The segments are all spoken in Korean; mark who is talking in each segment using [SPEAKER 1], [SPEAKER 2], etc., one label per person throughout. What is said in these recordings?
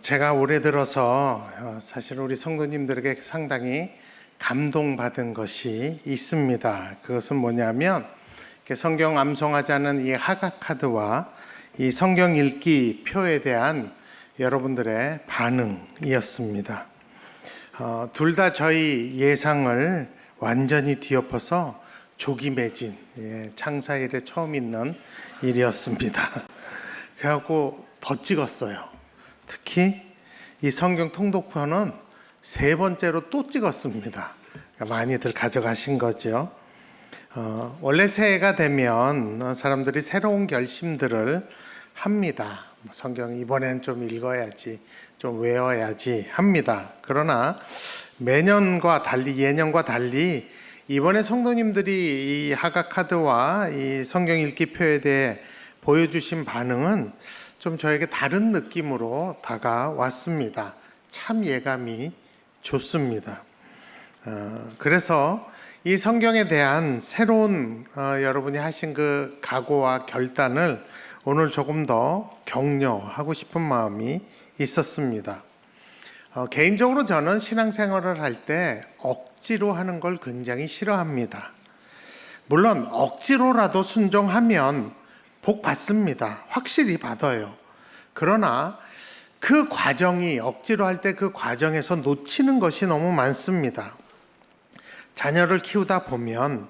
[SPEAKER 1] 제가 올해 들어서 사실 우리 성도님들에게 상당히 감동받은 것이 있습니다. 그것은 뭐냐면 성경 암송하자는 이 하각카드와 이 성경 읽기 표에 대한 여러분들의 반응이었습니다. 둘 다 저희 예상을 완전히 뒤엎어서 조기 매진, 창사 이래 처음 있는 일이었습니다. 그래갖고 더 찍었어요. 특히 이 성경 통독표는 세 번째로 또 찍었습니다. 많이들 가져가신 거죠. 원래 새해가 되면 사람들이 새로운 결심들을 합니다. 성경 이번에는 좀 읽어야지, 좀 외워야지 합니다. 그러나 매년과 달리, 예년과 달리 이번에 성도님들이 이 하각카드와 이 성경 읽기표에 대해 보여주신 반응은 좀 저에게 다른 느낌으로 다가왔습니다. 참 예감이 좋습니다. 그래서 이 성경에 대한 새로운 여러분이 하신 그 각오와 결단을 오늘 조금 더 격려하고 싶은 마음이 있었습니다. 개인적으로 저는 신앙생활을 할 때 억지로 하는 걸 굉장히 싫어합니다. 물론 억지로라도 순종하면 복 받습니다. 확실히 받아요. 그러나 그 과정이 억지로 할 때 그 과정에서 놓치는 것이 너무 많습니다. 자녀를 키우다 보면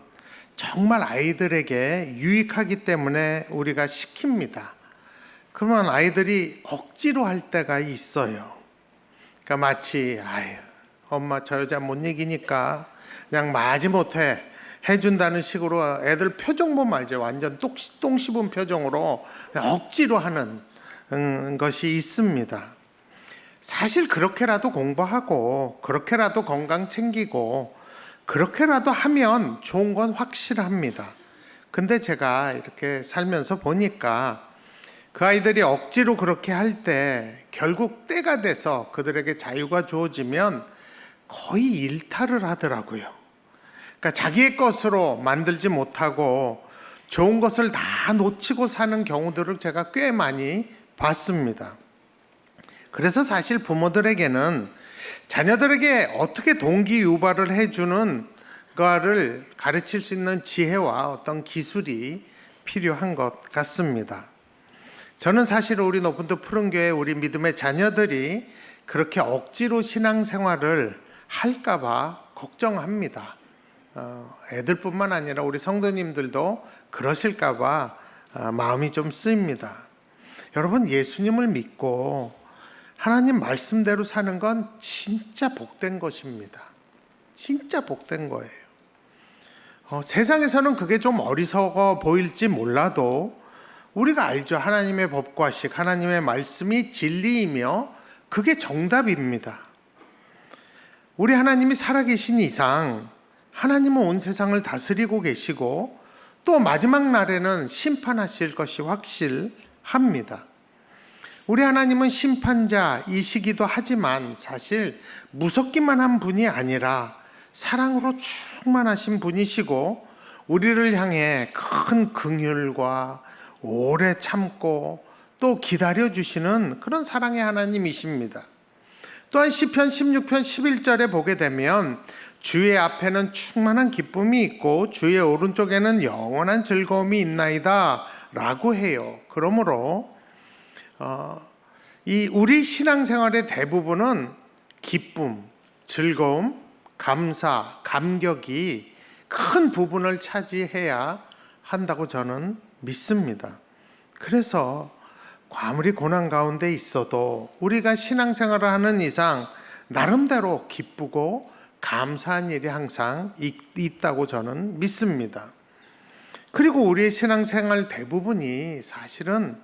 [SPEAKER 1] 정말 아이들에게 유익하기 때문에 우리가 시킵니다. 그러면 아이들이 억지로 할 때가 있어요. 그러니까 마치 엄마 저 여자 못 이기니까 그냥 마지못해 해준다는 식으로 애들 표정 보면 알죠. 완전 똥 씹은 표정으로 억지로 하는 것이 있습니다. 사실 그렇게라도 공부하고 그렇게라도 건강 챙기고 그렇게라도 하면 좋은 건 확실합니다. 근데 제가 이렇게 살면서 보니까 그 아이들이 억지로 그렇게 할 때 결국 때가 돼서 그들에게 자유가 주어지면 거의 일탈을 하더라고요. 그러니까 자기의 것으로 만들지 못하고 좋은 것을 다 놓치고 사는 경우들을 제가 꽤 많이 봤습니다. 그래서 사실 부모들에게는 자녀들에게 어떻게 동기 유발을 해주는 거를 가르칠 수 있는 지혜와 어떤 기술이 필요한 것 같습니다. 저는 사실 우리 높은도 푸른교회 우리 믿음의 자녀들이 그렇게 억지로 신앙생활을 할까봐 걱정합니다. 애들뿐만 아니라 우리 성도님들도 그러실까봐 마음이 좀 쓰입니다. 여러분, 예수님을 믿고 하나님 말씀대로 사는 건 진짜 복된 것입니다. 진짜 복된 거예요. 세상에서는 그게 좀 어리석어 보일지 몰라도 우리가 알죠. 하나님의 법과식, 하나님의 말씀이 진리이며 그게 정답입니다. 우리 하나님이 살아계신 이상 하나님은 온 세상을 다스리고 계시고 또 마지막 날에는 심판하실 것이 확실합니다. 우리 하나님은 심판자이시기도 하지만 사실 무섭기만 한 분이 아니라 사랑으로 충만하신 분이시고 우리를 향해 큰 긍휼과 오래 참고 또 기다려주시는 그런 사랑의 하나님이십니다. 또한 시편 16편 11절에 보게 되면 주의 앞에는 충만한 기쁨이 있고 주의 오른쪽에는 영원한 즐거움이 있나이다 라고 해요. 그러므로 이 우리 신앙생활의 대부분은 기쁨, 즐거움, 감사, 감격이 큰 부분을 차지해야 한다고 저는 믿습니다. 그래서 아무리 고난 가운데 있어도 우리가 신앙생활을 하는 이상 나름대로 기쁘고 감사한 일이 항상 있다고 저는 믿습니다. 그리고 우리의 신앙생활 대부분이 사실은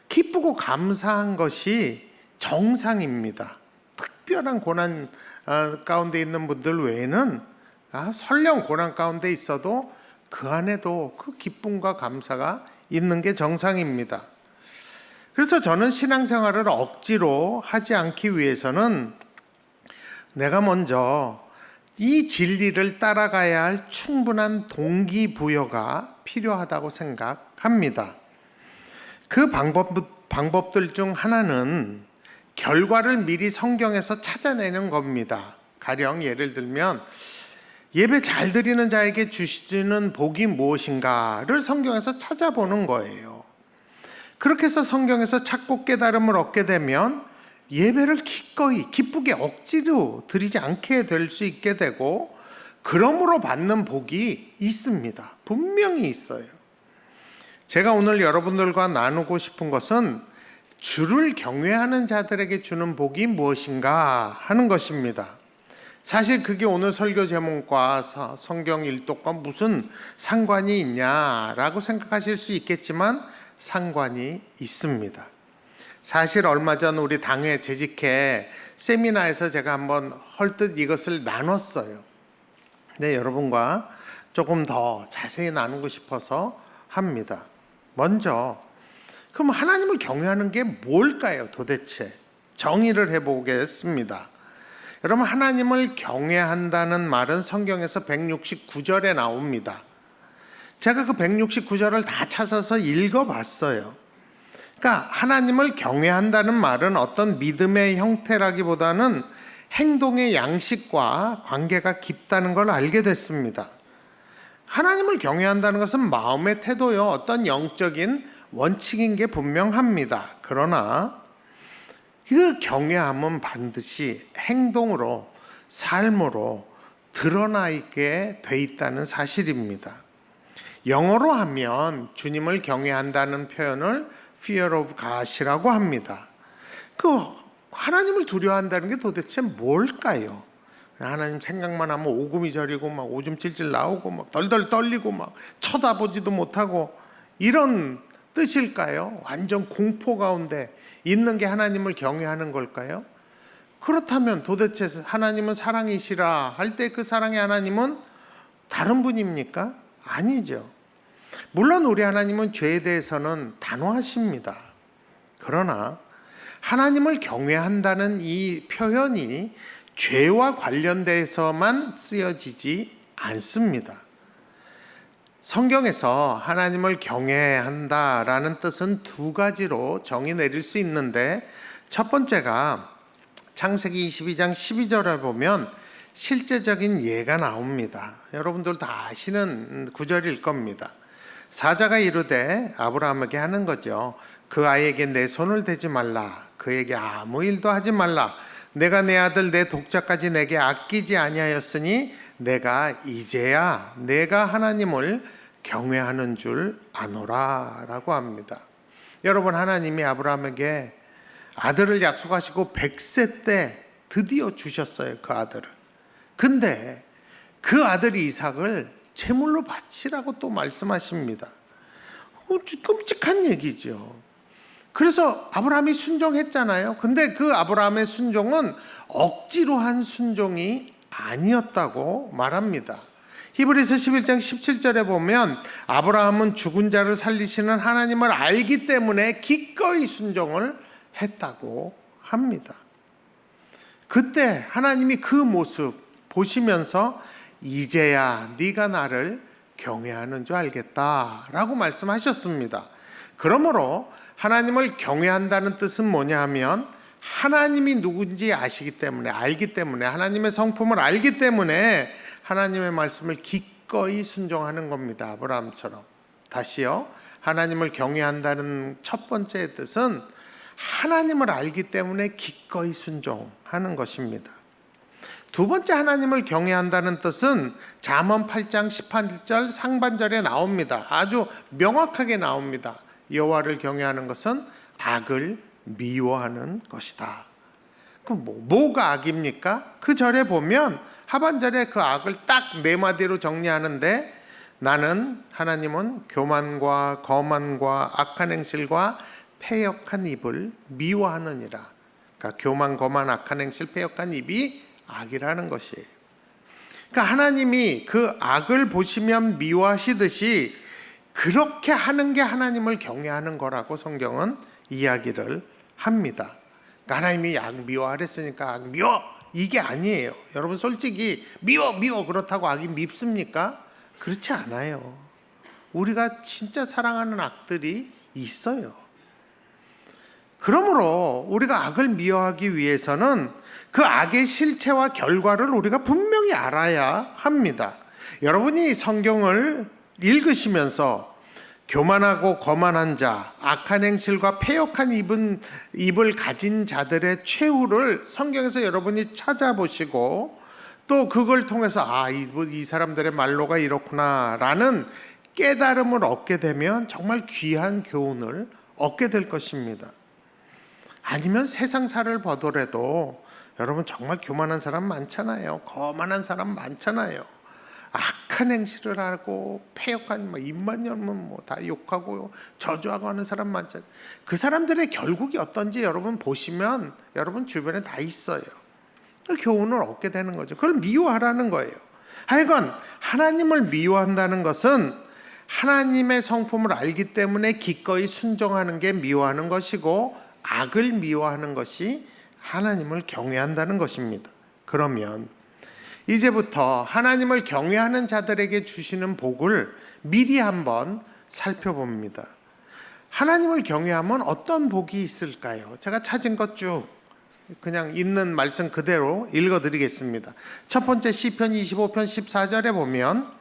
[SPEAKER 1] 기쁘고 감사한 것이 정상입니다. 특별한 고난 가운데 있는 분들 외에는 설령 고난 가운데 있어도 그 안에도 그 기쁨과 감사가 있는 게 정상입니다. 그래서 저는 신앙생활을 억지로 하지 않기 위해서는 내가 먼저 이 진리를 따라가야 할 충분한 동기부여가 필요하다고 생각합니다. 그 방법들 중 하나는 결과를 미리 성경에서 찾아내는 겁니다. 가령 예를 들면 예배 잘 드리는 자에게 주시는 복이 무엇인가를 성경에서 찾아보는 거예요. 그렇게 해서 성경에서 찾고 깨달음을 얻게 되면 예배를 기꺼이 기쁘게 억지로 드리지 않게 될 수 있게 되고, 그러므로 받는 복이 있습니다. 분명히 있어요. 제가 오늘 여러분들과 나누고 싶은 것은 주를 경외하는 자들에게 주는 복이 무엇인가 하는 것입니다. 사실 그게 오늘 설교 제목과 성경 일독과 무슨 상관이 있냐라고 생각하실 수 있겠지만 상관이 있습니다. 사실 얼마 전 우리 당회 재직회 세미나에서 제가 한번 헐뜯 이것을 나눴어요. 네, 여러분과 조금 더 자세히 나누고 싶어서 합니다. 먼저 그럼 하나님을 경외하는 게 뭘까요? 도대체 정의를 해보겠습니다. 여러분, 하나님을 경외한다는 말은 성경에서 169절에 나옵니다. 제가 그 169절을 다 찾아서 읽어봤어요. 그러니까 하나님을 경외한다는 말은 어떤 믿음의 형태라기보다는 행동의 양식과 관계가 깊다는 걸 알게 됐습니다. 하나님을 경외한다는 것은 마음의 태도요, 어떤 영적인 원칙인 게 분명합니다. 그러나 그 경외함은 반드시 행동으로, 삶으로 드러나 있게 돼 있다는 사실입니다. 영어로 하면 주님을 경외한다는 표현을 fear of God이라고 합니다. 그 하나님을 두려워한다는 게 도대체 뭘까요? 하나님 생각만 하면 오금이 저리고 막 오줌 찔찔 나오고 막 덜덜 떨리고 막 쳐다보지도 못하고 이런 뜻일까요? 완전 공포 가운데 있는 게 하나님을 경외하는 걸까요? 그렇다면 도대체 하나님은 사랑이시라 할 때 그 사랑의 하나님은 다른 분입니까? 아니죠. 물론 우리 하나님은 죄에 대해서는 단호하십니다. 그러나 하나님을 경외한다는 이 표현이 죄와 관련돼서만 쓰여지지 않습니다. 성경에서 하나님을 경외한다라는 뜻은 두 가지로 정의 내릴 수 있는데, 첫 번째가 창세기 22장 12절에 보면 실제적인 예가 나옵니다. 여러분들 다 아시는 구절일 겁니다. 사자가 이르되 아브라함에게 하는 거죠. 그 아이에게 내 손을 대지 말라. 그에게 아무 일도 하지 말라. 내가 내 아들 내 독자까지 내게 아끼지 아니하였으니 내가 이제야 내가 하나님을 경외하는 줄 아노라 라고 합니다. 여러분, 하나님이 아브라함에게 아들을 약속하시고 100세 때 드디어 주셨어요. 그 아들을. 근데 그 아들이 이삭을 제물로 바치라고 또 말씀하십니다. 끔찍한 얘기죠. 그래서 아브라함이 순종했잖아요. 근데 그 아브라함의 순종은 억지로 한 순종이 아니었다고 말합니다. 히브리서 11장 17절에 보면 아브라함은 죽은 자를 살리시는 하나님을 알기 때문에 기꺼이 순종을 했다고 합니다. 그때 하나님이 그 모습 보시면서 이제야 네가 나를 경외하는 줄 알겠다라고 말씀하셨습니다. 그러므로 하나님을 경외한다는 뜻은 뭐냐 하면 하나님이 누군지 아시기 때문에, 알기 때문에, 하나님의 성품을 알기 때문에 하나님의 말씀을 기꺼이 순종하는 겁니다. 아브라함처럼. 다시요, 하나님을 경외한다는 첫 번째 뜻은 하나님을 알기 때문에 기꺼이 순종하는 것입니다. 두 번째 하나님을 경외한다는 뜻은 잠언 8장 18절 상반절에 나옵니다. 아주 명확하게 나옵니다. 여호와를 경외하는 것은 악을 미워하는 것이다. 그럼 뭐가 악입니까? 그 절에 보면 하반절에 그 악을 딱 네 마디로 정리하는데, 나는 하나님은 교만과 거만과 악한 행실과 패역한 입을 미워하느니라. 그러니까 교만, 거만, 악한 행실, 패역한 입이 악이라는 것이에요. 그러니까 하나님이 그 악을 보시면 미워하시듯이 그렇게 하는 게 하나님을 경외하는 거라고 성경은 이야기를 합니다. 그러니까 하나님이 악 미워하랬으니까 악 미워, 이게 아니에요. 여러분, 솔직히 미워 그렇다고 악이 밉습니까? 그렇지 않아요. 우리가 진짜 사랑하는 악들이 있어요. 그러므로 우리가 악을 미워하기 위해서는 그 악의 실체와 결과를 우리가 분명히 알아야 합니다. 여러분이 성경을 읽으시면서 교만하고 거만한 자, 악한 행실과 패역한 입을 가진 자들의 최후를 성경에서 여러분이 찾아보시고 또 그걸 통해서 이 사람들의 말로가 이렇구나 라는 깨달음을 얻게 되면 정말 귀한 교훈을 얻게 될 것입니다. 아니면 세상사를 보더라도 여러분 정말 교만한 사람 많잖아요. 거만한 사람 많잖아요. 악한 행실을 하고 패역한 입만 열면 다 욕하고 저주하고 하는 사람 많잖아요. 그 사람들의 결국이 어떤지 여러분 보시면 여러분 주변에 다 있어요. 그 교훈을 얻게 되는 거죠. 그걸 미워하라는 거예요. 하여간 하나님을 미워한다는 것은 하나님의 성품을 알기 때문에 기꺼이 순종하는 게 미워하는 것이고, 악을 미워하는 것이 하나님을 경외한다는 것입니다. 그러면 이제부터 하나님을 경외하는 자들에게 주시는 복을 미리 한번 살펴봅니다. 하나님을 경외하면 어떤 복이 있을까요? 제가 찾은 것 쭉 그냥 있는 말씀 그대로 읽어드리겠습니다. 첫 번째 시편 25편 14절에 보면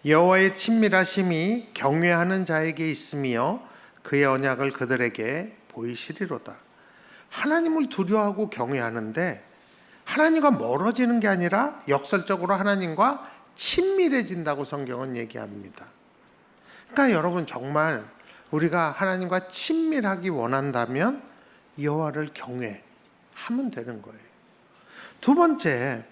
[SPEAKER 1] 여호와의 친밀하심이 경외하는 자에게 있으며 그의 언약을 그들에게 보이시리로다. 하나님을 두려워하고 경외하는데 하나님과 멀어지는 게 아니라 역설적으로 하나님과 친밀해진다고 성경은 얘기합니다. 그러니까 여러분 정말 우리가 하나님과 친밀하기 원한다면 여호와를 경외하면 되는 거예요. 두 번째,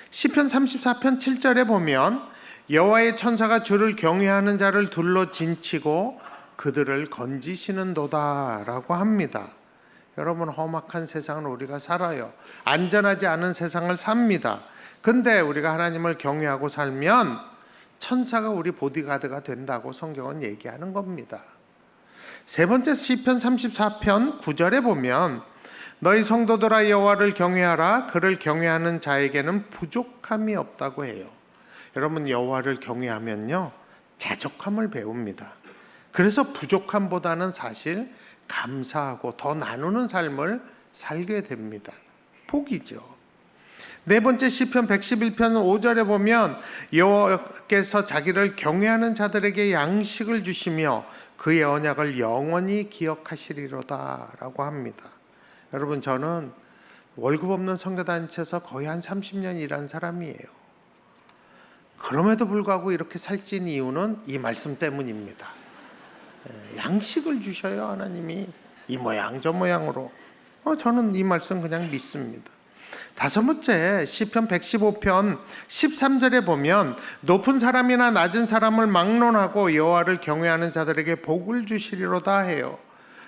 [SPEAKER 1] 시편 34편 7절에 보면 여호와의 천사가 주를 경외하는 자를 둘러 진치고 그들을 건지시는도다 라고 합니다. 여러분 험악한 세상을 우리가 살아요. 안전하지 않은 세상을 삽니다. 근데 우리가 하나님을 경외하고 살면 천사가 우리 보디가드가 된다고 성경은 얘기하는 겁니다. 세 번째 시편 34편 9절에 보면 너희 성도들아 여호와를 경외하라. 그를 경외하는 자에게는 부족함이 없다고 해요. 여러분 여호와를 경외하면요 자족함을 배웁니다. 그래서 부족함보다는 사실 감사하고 더 나누는 삶을 살게 됩니다. 복이죠. 네 번째 시편 111편 5절에 보면 여호와께서 자기를 경외하는 자들에게 양식을 주시며 그의 언약을 영원히 기억하시리로다 라고 합니다. 여러분 저는 월급 없는 선교단체에서 거의 한 30년 일한 사람이에요. 그럼에도 불구하고 이렇게 살찐 이유는 이 말씀 때문입니다. 양식을 주셔요. 하나님이 이 모양 저 모양으로. 저는 이 말씀 그냥 믿습니다. 다섯 번째 시편 115편 13절에 보면 높은 사람이나 낮은 사람을 막론하고 여호와를 경외하는 자들에게 복을 주시리로다 해요.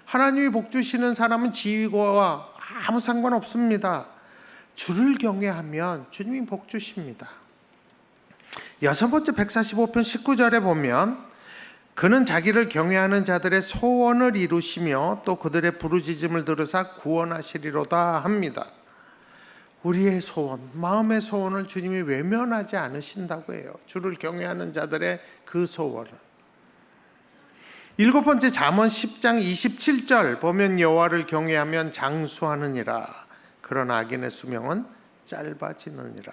[SPEAKER 1] 하나님이 복 주시는 사람은 지위와 아무 상관없습니다. 주를 경외하면 주님이 복 주십니다. 여섯 번째 145편 19절에 보면 그는 자기를 경외하는 자들의 소원을 이루시며 또 그들의 부르짖음을 들으사 구원하시리로다 합니다. 우리의 소원, 마음의 소원을 주님이 외면하지 않으신다고 해요. 주를 경외하는 자들의 그 소원을. 일곱 번째 잠언 10장 27절 보면 여호와를 경외하면 장수하느니라. 그러나 악인의 수명은 짧아지느니라.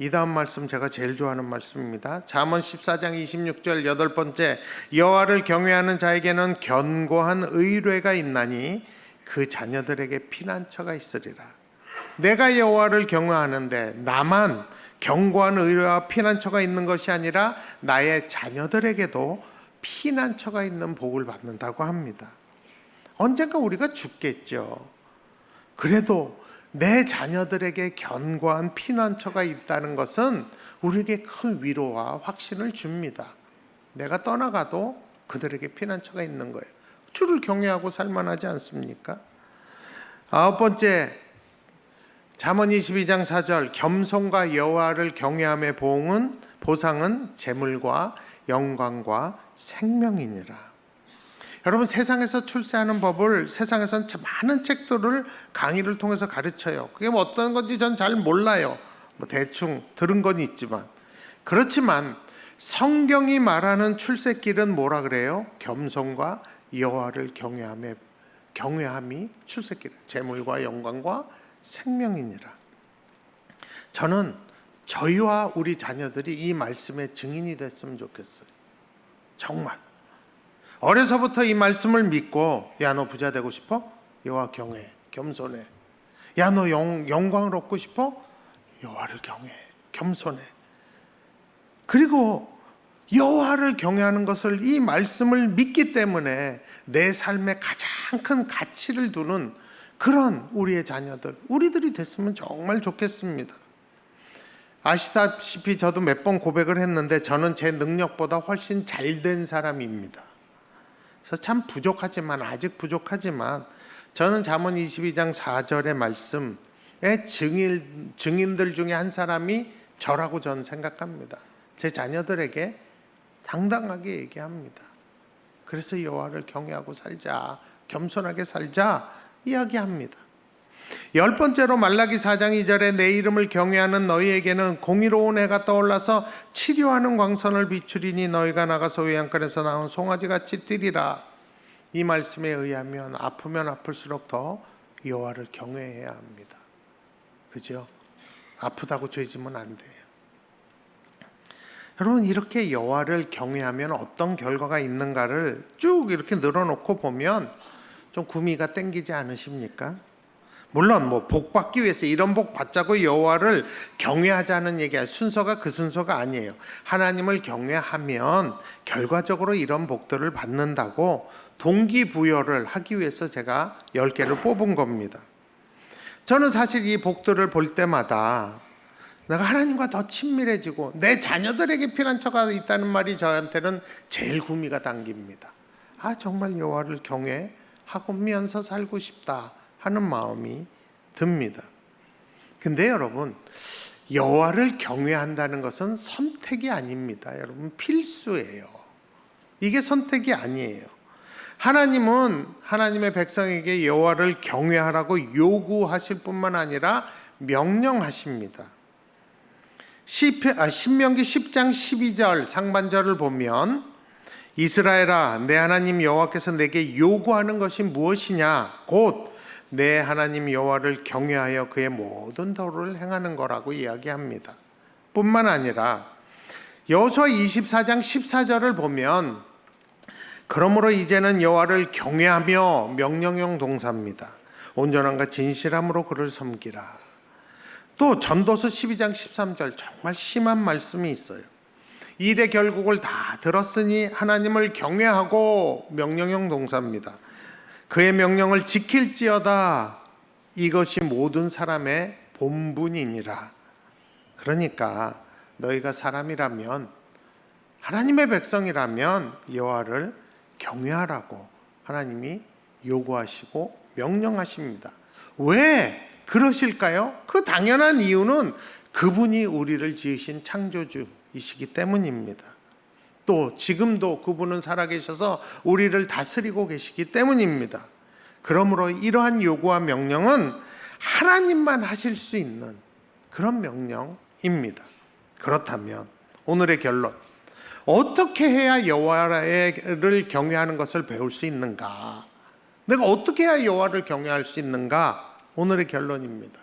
[SPEAKER 1] 이 다음 말씀 제가 제일 좋아하는 말씀입니다. 잠언 14장 26절 여덟 번째 여호와를 경외하는 자에게는 견고한 의뢰가 있나니 그 자녀들에게 피난처가 있으리라. 내가 여호와를 경외하는데 나만 견고한 의뢰와 피난처가 있는 것이 아니라 나의 자녀들에게도 피난처가 있는 복을 받는다고 합니다. 언젠가 우리가 죽겠죠. 그래도 내 자녀들에게 견고한 피난처가 있다는 것은 우리에게 큰 위로와 확신을 줍니다. 내가 떠나가도 그들에게 피난처가 있는 거예요. 주를 경외하고 살만하지 않습니까? 아홉 번째 잠언 22장 4절 겸손과 여호와를 경외함의 보상은 재물과 영광과 생명이니라. 여러분 세상에서 출세하는 법을 세상에서는 참 많은 책들을 강의를 통해서 가르쳐요. 그게 뭐 어떤 건지 전 잘 몰라요. 대충 들은 건 있지만 그렇지만 성경이 말하는 출세길은 뭐라 그래요? 겸손과 여호와를 경외함이 출세기라. 재물과 영광과 생명이니라. 저는 저희와 우리 자녀들이 이 말씀의 증인이 됐으면 좋겠어요. 정말 어려서부터 이 말씀을 믿고, 야, 너 부자 되고 싶어? 여호와 경외, 겸손해. 야, 너 영광을 얻고 싶어? 여호와를 경외, 겸손해. 그리고 여호와를 경외하는 것을, 이 말씀을 믿기 때문에 내 삶에 가장 큰 가치를 두는 그런 우리의 자녀들, 우리들이 됐으면 정말 좋겠습니다. 아시다시피 저도 몇 번 고백을 했는데 저는 제 능력보다 훨씬 잘된 사람입니다. 그래서 참 부족하지만, 아직 부족하지만, 저는 잠언 22장 4절의 말씀의 증인들 중에 한 사람이 저라고 저는 생각합니다. 제 자녀들에게 당당하게 얘기합니다. 그래서 여호와를 경외하고 살자, 겸손하게 살자 이야기합니다. 10번째로 말라기 4장 2절에 내 이름을 경외하는 너희에게는 공의로운 해가 떠올라서 치료하는 광선을 비추리니 너희가 나가서 외양간에서 나온 송아지같이 뛰리라. 이 말씀에 의하면 아프면 아플수록 더 여호와를 경외해야 합니다. 그죠? 아프다고 죄지면 안 돼요. 여러분, 이렇게 여호와를 경외하면 어떤 결과가 있는가를 쭉 이렇게 늘어놓고 보면 좀 구미가 땡기지 않으십니까? 물론 복 받기 위해서 이런 복 받자고 여호와를 경외하자는 얘기야. 순서가 그 순서가 아니에요. 하나님을 경외하면 결과적으로 이런 복들을 받는다고 동기부여를 하기 위해서 제가 10개를 뽑은 겁니다. 저는 사실 이 복들을 볼 때마다 내가 하나님과 더 친밀해지고 내 자녀들에게 피난처가 있다는 말이 저한테는 제일 구미가 당깁니다. 정말 여호와를 경외하면서 살고 싶다 하는 마음이 듭니다. 근데 여러분, 여호와를 경외한다는 것은 선택이 아닙니다. 여러분, 필수예요. 이게 선택이 아니에요. 하나님은 하나님의 백성에게 여호와를 경외하라고 요구하실 뿐만 아니라 명령하십니다. 신명기 10장 12절 상반절을 보면, 이스라엘아, 내 하나님 여호와께서 내게 요구하는 것이 무엇이냐? 곧 내 하나님 여호와를 경외하여 그의 모든 도를 행하는 거라고 이야기합니다. 뿐만 아니라 여호수아 24장 14절을 보면, 그러므로 이제는 여호와를 경외하며, 명령형 동사입니다. 온전함과 진실함으로 그를 섬기라. 또 전도서 12장 13절 정말 심한 말씀이 있어요. 일의 결국을 다 들었으니 하나님을 경외하고, 명령형 동사입니다. 그의 명령을 지킬지어다. 이것이 모든 사람의 본분이니라. 그러니까 너희가 사람이라면, 하나님의 백성이라면 여호와를 경외하라고 하나님이 요구하시고 명령하십니다. 왜 그러실까요? 그 당연한 이유는 그분이 우리를 지으신 창조주이시기 때문입니다. 또 지금도 그분은 살아계셔서 우리를 다스리고 계시기 때문입니다. 그러므로 이러한 요구와 명령은 하나님만 하실 수 있는 그런 명령입니다. 그렇다면 오늘의 결론, 어떻게 해야 여호와를 경외하는 것을 배울 수 있는가? 내가 어떻게 해야 여호와를 경외할 수 있는가? 오늘의 결론입니다.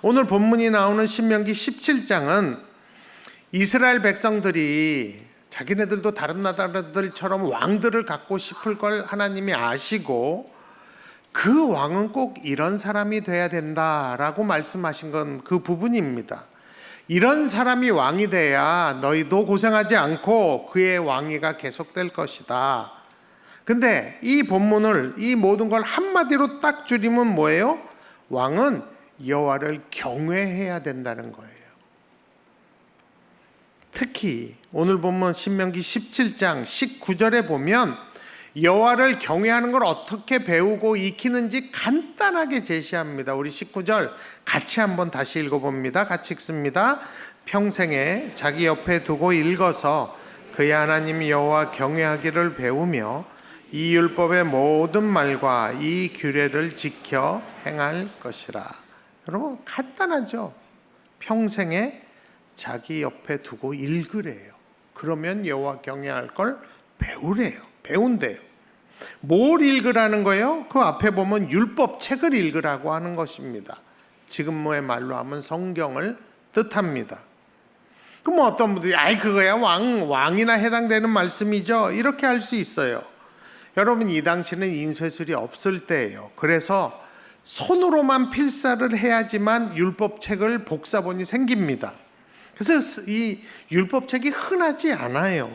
[SPEAKER 1] 오늘 본문이 나오는 신명기 17장은 이스라엘 백성들이 자기네들도 다른 나라들처럼 왕들을 갖고 싶을 걸 하나님이 아시고, 그 왕은 꼭 이런 사람이 돼야 된다라고 말씀하신 건 그 부분입니다. 이런 사람이 왕이 돼야 너희도 고생하지 않고 그의 왕위가 계속될 것이다. 근데 이 본문을, 이 모든 걸 한마디로 딱 줄이면 뭐예요? 왕은 여호와를 경외해야 된다는 거예요. 특히 오늘 본문 신명기 17장 19절에 보면 여호와를 경외하는 걸 어떻게 배우고 익히는지 간단하게 제시합니다. 우리 19절 같이 한번 다시 읽어봅니다. 같이 읽습니다. 평생에 자기 옆에 두고 읽어서 그의 하나님 여호와 경외하기를 배우며 이 율법의 모든 말과 이 규례를 지켜 행할 것이라. 여러분, 간단하죠? 평생에 자기 옆에 두고 읽으래요. 그러면 여호와 경외할 걸 배우래요. 배운대요. 뭘 읽으라는 거예요? 그 앞에 보면 율법 책을 읽으라고 하는 것입니다. 지금의 말로 하면 성경을 뜻합니다. 그럼 어떤 분들이 그거야 왕이나 해당되는 말씀이죠, 이렇게 할 수 있어요. 여러분, 이 당시는 인쇄술이 없을 때예요. 그래서 손으로만 필사를 해야지만 율법책을 복사본이 생깁니다. 그래서 이 율법책이 흔하지 않아요.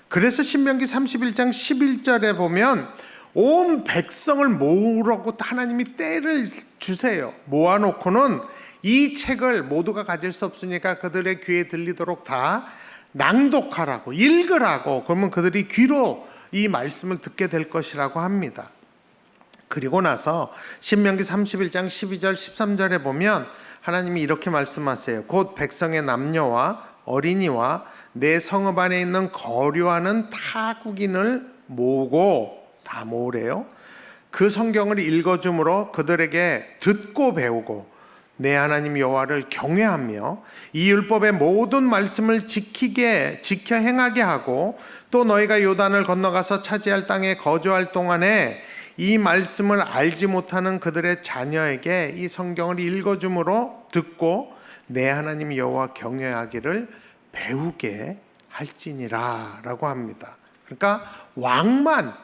[SPEAKER 1] 그래서 신명기 31장 11절에 보면 온 백성을 모으라고 하나님이 때를 주세요. 모아놓고는 이 책을 모두가 가질 수 없으니까 그들의 귀에 들리도록 다 낭독하라고, 읽으라고. 그러면 그들이 귀로 이 말씀을 듣게 될 것이라고 합니다. 그리고 나서 신명기 31장 12절 13절에 보면 하나님이 이렇게 말씀하세요. 곧 백성의 남녀와 어린이와 내 성읍 안에 있는 거류하는 타국인을 모으고, 다 모으래요. 그 성경을 읽어줌으로 그들에게 듣고 배우고 내 하나님 여호와를 경외하며 이 율법의 모든 말씀을 지켜 행하게 하고, 또 너희가 요단을 건너가서 차지할 땅에 거주할 동안에 이 말씀을 알지 못하는 그들의 자녀에게 이 성경을 읽어줌으로 듣고 내 하나님 여호와 경외하기를 배우게 할지니라 라고 합니다. 그러니까 왕만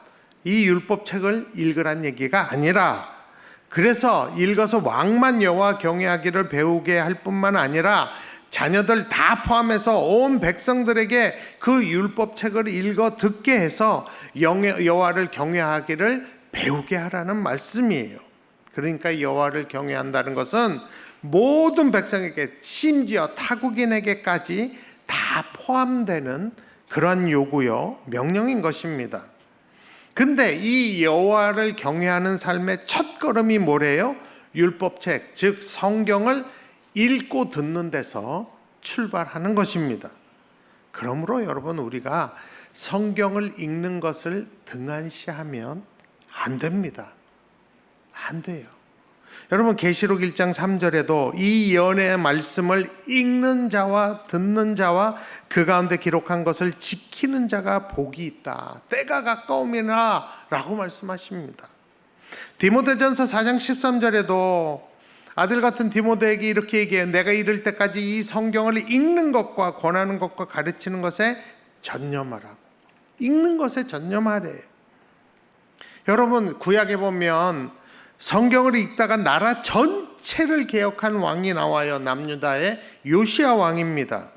[SPEAKER 1] 이 율법책을 읽으란 얘기가 아니라, 그래서 읽어서 왕만 여호와 경외하기를 배우게 할 뿐만 아니라 자녀들 다 포함해서 온 백성들에게 그 율법책을 읽어 듣게 해서 여호와를 경외하기를 배우게 하라는 말씀이에요. 그러니까 여호와를 경외한다는 것은 모든 백성에게, 심지어 타국인에게까지 다 포함되는 그런 요구요, 명령인 것입니다. 근데 이 여호와를 경외하는 삶의 첫걸음이 뭐래요? 율법책, 즉 성경을 읽고 듣는 데서 출발하는 것입니다. 그러므로 여러분, 우리가 성경을 읽는 것을 등한시하면 안 됩니다. 안 돼요. 여러분, 계시록 1장 3절에도 이 예언의 말씀을 읽는 자와 듣는 자와 그 가운데 기록한 것을 지키는 자가 복이 있다, 때가 가까움이나 라고 말씀하십니다. 디모데전서 4장 13절에도 아들 같은 디모데에게 이렇게 얘기해요. 내가 이를 때까지 이 성경을 읽는 것과 권하는 것과 가르치는 것에 전념하라고. 읽는 것에 전념하래요. 여러분, 구약에 보면 성경을 읽다가 나라 전체를 개혁한 왕이 나와요. 남유다의 요시야 왕입니다.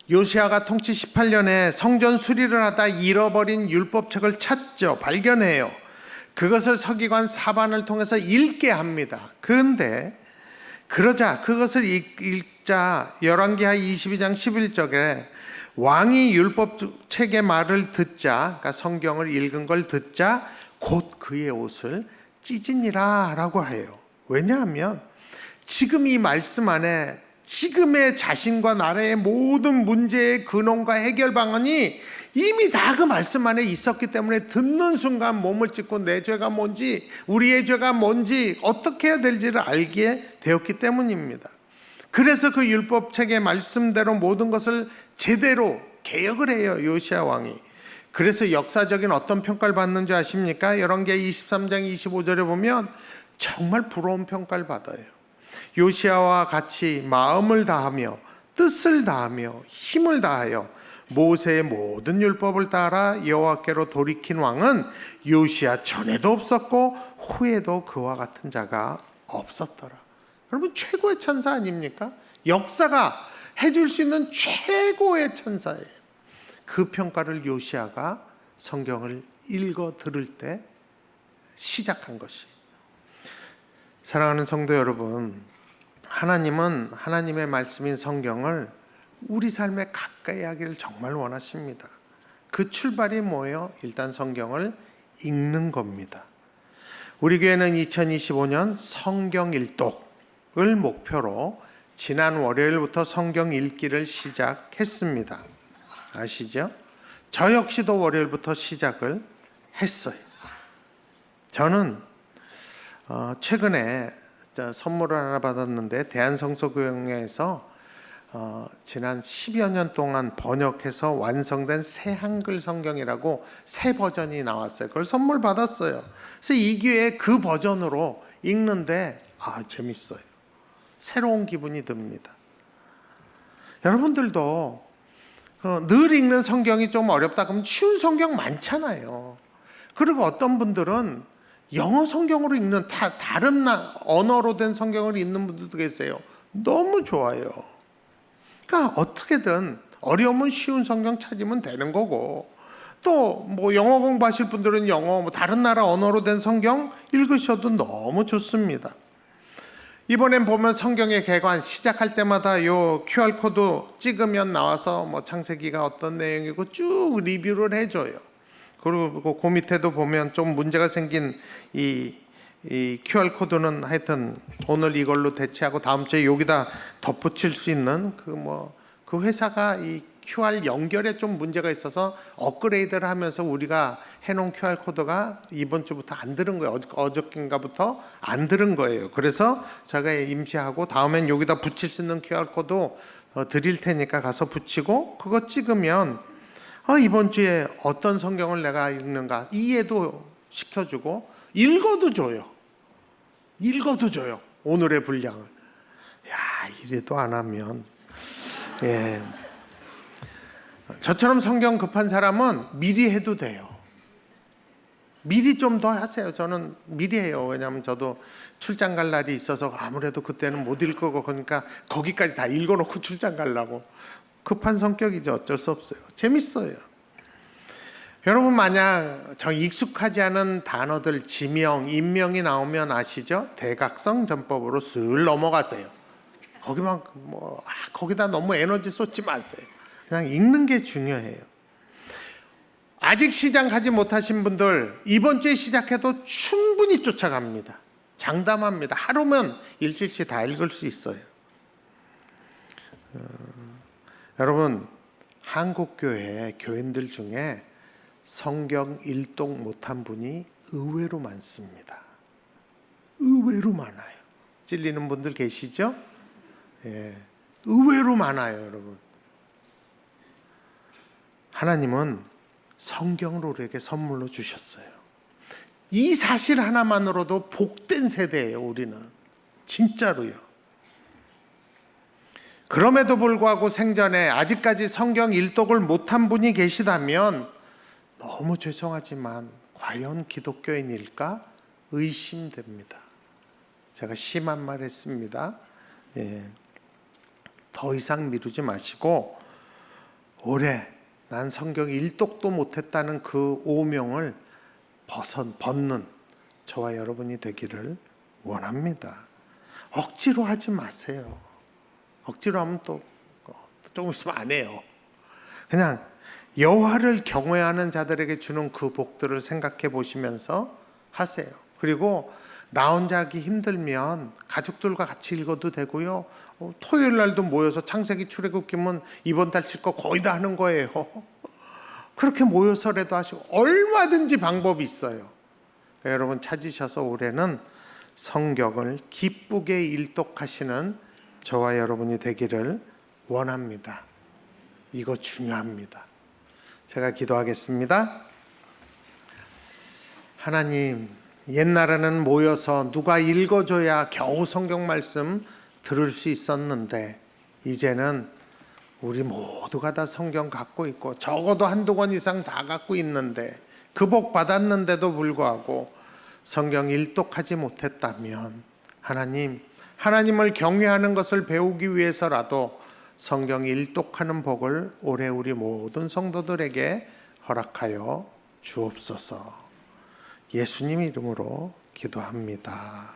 [SPEAKER 1] 요시야가 통치 18년에 성전 수리를 하다 잃어버린 율법책을 찾죠. 발견해요. 그것을 서기관 사반을 통해서 읽게 합니다. 그런데 그러자 그것을 읽자 열왕기하 22장 11절에 왕이 율법책의 말을 듣자, 그러니까 성경을 읽은 걸 듣자 곧 그의 옷을 찢으니라 라고 해요. 왜냐하면 지금 이 말씀 안에 지금의 자신과 나라의 모든 문제의 근원과 해결 방안이 이미 다 그 말씀 안에 있었기 때문에 듣는 순간 몸을 찢고 내 죄가 뭔지, 우리의 죄가 뭔지, 어떻게 해야 될지를 알게 되었기 때문입니다. 그래서 그 율법책의 말씀대로 모든 것을 제대로 개혁을 해요, 요시야 왕이. 그래서 역사적인 어떤 평가를 받는지 아십니까? 열왕기하 23장 25절에 보면 정말 부러운 평가를 받아요. 요시야와 같이 마음을 다하며 뜻을 다하며 힘을 다하여 모세의 모든 율법을 따라 여호와께로 돌이킨 왕은 요시야 전에도 없었고 후에도 그와 같은 자가 없었더라. 여러분, 최고의 천사 아닙니까? 역사가 해줄 수 있는 최고의 천사예요. 그 평가를 요시야가 성경을 읽어 들을 때 시작한 것이. 사랑하는 성도 여러분, 하나님은 하나님의 말씀인 성경을 우리 삶에 가까이 하기를 정말 원하십니다. 그 출발이 뭐예요? 일단 성경을 읽는 겁니다. 우리 교회는 2025년 성경 일독을 목표로 지난 월요일부터 성경 읽기를 시작했습니다. 아시죠? 저 역시도 월요일부터 시작을 했어요. 저는 최근에 선물을 하나 받았는데 대한성서교회에서 지난 10여 년 동안 번역해서 완성된 새 한글 성경이라고 새 버전이 나왔어요. 그걸 선물 받았어요. 그래서 이 기회에 그 버전으로 읽는데 재밌어요. 새로운 기분이 듭니다. 여러분들도 늘 읽는 성경이 좀 어렵다 그러면 쉬운 성경 많잖아요. 그리고 어떤 분들은 영어 성경으로 읽는 다른 언어로 된 성경을 읽는 분들도 계세요. 너무 좋아요. 그러니까 어떻게든 어려우면 쉬운 성경 찾으면 되는 거고, 또 뭐 영어 공부하실 분들은 영어, 다른 나라 언어로 된 성경 읽으셔도 너무 좋습니다. 이번엔 보면 성경의 개관 시작할 때마다 요 QR코드 찍으면 나와서 창세기가 어떤 내용이고 쭉 리뷰를 해줘요. 그리고 그 밑에도 보면 좀 문제가 생긴 이 QR코드는 하여튼 오늘 이걸로 대체하고 다음 주에 여기다 덧붙일 수 있는 그 회사가 이 QR 연결에 좀 문제가 있어서 업그레이드를 하면서 우리가 해놓은 QR코드가 이번 주부터 안 들은 거예요. 어저께인가부터 안 들은 거예요. 그래서 제가 임시하고 다음엔 여기다 붙일 수 있는 QR코드 드릴 테니까 가서 붙이고 그거 찍으면 이번 주에 어떤 성경을 내가 읽는가 이해도 시켜주고 읽어도 줘요. 오늘의 분량을. 이래도 안 하면 저처럼 성경 급한 사람은 미리 해도 돼요. 미리 좀 더 하세요. 저는 미리 해요. 왜냐하면 저도 출장 갈 날이 있어서 아무래도 그때는 못 읽을 거고 그러니까 거기까지 다 읽어놓고 출장 가려고. 급한 성격이죠. 어쩔 수 없어요. 재밌어요. 여러분 만약 저 익숙하지 않은 단어들 지명, 인명이 나오면 아시죠? 대각성 전법으로 슬 넘어가세요. 거기만 거기다 너무 에너지 쏟지 마세요. 그냥 읽는 게 중요해요. 아직 시작하지 못하신 분들 이번 주에 시작해도 충분히 쫓아갑니다. 장담합니다. 하루면 일주일치 다 읽을 수 있어요. 여러분 한국 교회 교인들 중에 성경 일독 못한 분이 의외로 많습니다. 의외로 많아요. 찔리는 분들 계시죠? 의외로 많아요, 여러분. 하나님은 성경을 우리에게 선물로 주셨어요. 이 사실 하나만으로도 복된 세대예요, 우리는. 진짜로요. 그럼에도 불구하고 생전에 아직까지 성경 일독을 못한 분이 계시다면 너무 죄송하지만 과연 기독교인일까 의심됩니다. 제가 심한 말 했습니다. 더 이상 미루지 마시고 올해 난 성경 일독도 못했다는 그 오명을 벗는 저와 여러분이 되기를 원합니다. 억지로 하지 마세요. 억지로 하면 또 조금 있으면 안 해요. 그냥 여호와를 경외하는 자들에게 주는 그 복들을 생각해 보시면서 하세요. 그리고 나 혼자 하기 힘들면 가족들과 같이 읽어도 되고요. 토요일 날도 모여서 창세기 출애굽기면 이번 달 칠 거 거의 다 하는 거예요. 그렇게 모여서라도 하시고 얼마든지 방법이 있어요. 여러분 찾으셔서 올해는 성경을 기쁘게 일독하시는 저와 여러분이 되기를 원합니다. 이거 중요합니다. 제가 기도하겠습니다. 하나님, 옛날에는 모여서 누가 읽어줘야 겨우 성경 말씀 들을 수 있었는데 이제는 우리 모두가 다 성경 갖고 있고 적어도 한두 권 이상 다 갖고 있는데 그 복 받았는데도 불구하고 성경 일독하지 못했다면 하나님을 경외하는 것을 배우기 위해서라도 성경 일독하는 복을 올해 우리 모든 성도들에게 허락하여 주옵소서. 예수님 이름으로 기도합니다.